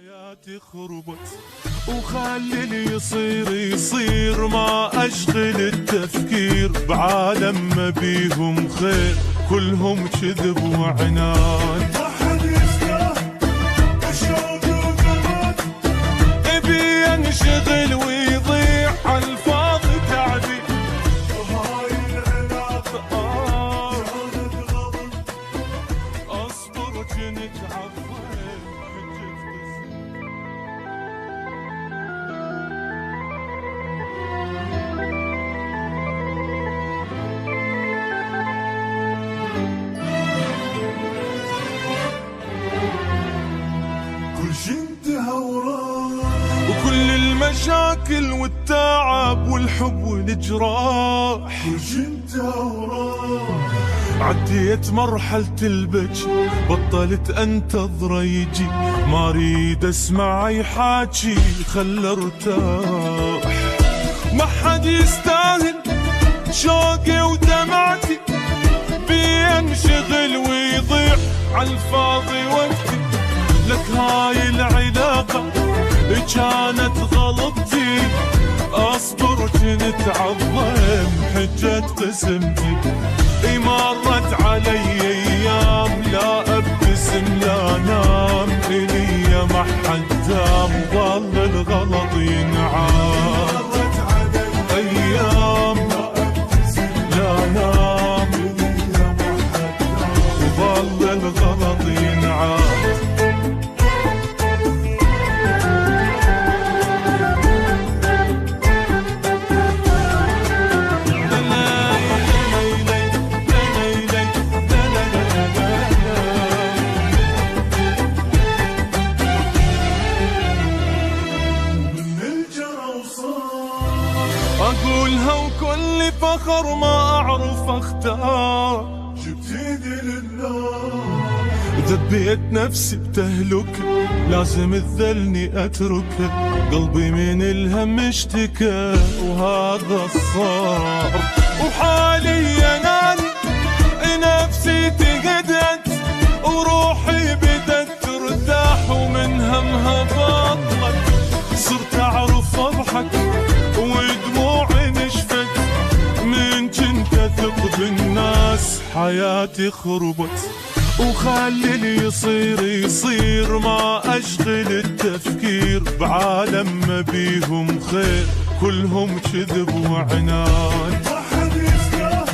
حياتي خربت وخلي اللي يصير ما أشغل التفكير بعالم ما بيهم خير كلهم كذب وعناد. ما حد يسمع الشوق وقلبك ابي انشغل ويضيع عالفاضي تعبي وهاي العلاقة كانت غلط. اصبر كنت عفوا كل شي انتهى وراح وكل المشاكل والتعب والحب والجراح كل شي انتهى وراح عديت مرحلة البكي بطلت انتظر يجي ما اريد اسمع اي حاجي خل ارتاح. ما حد يستاهل شوقي ودمعتي بينشغل ويضيع عالفاضي وقتي لك هاي العلاقة كانت غلطتي اصبر كنت عظم حجة قسمتي. مرت علي ايام لا ابتسم لا نام الي ما حد دام ظل الغلط ينعاد. مرت علي ايام لا ابتسم لا نام يا ما حد دام. وظل الغلط ينعاد. من الجرى وصار اقولها وكل فخر ما اعرف اختار جبت ايدي للنار ذبيت نفسي بتهلكه لازم تذلني اتركه قلبي من الهم اشتكى وهذا صار. وحاليا انا نفسي تهدت وروحي بدت ترتاح ومن همها بطلت صرت اعرف اضحك ودموعي نشفت من كنت اثق بالناس. حياتي خربت وخلي اللي يصير ما أشغل التفكير بعالم ما بيهم خير كلهم كذب وعناد. ما حد يسمع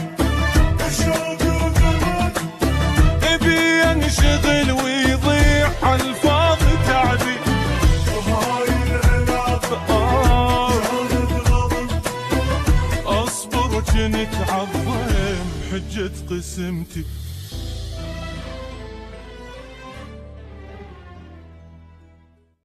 الشوق وقلبك ابي انشغل ويضيع عالفاضي تعبي وهاي العلاقة كانت غلط. اصبر كنت عظم حجة قسمتي.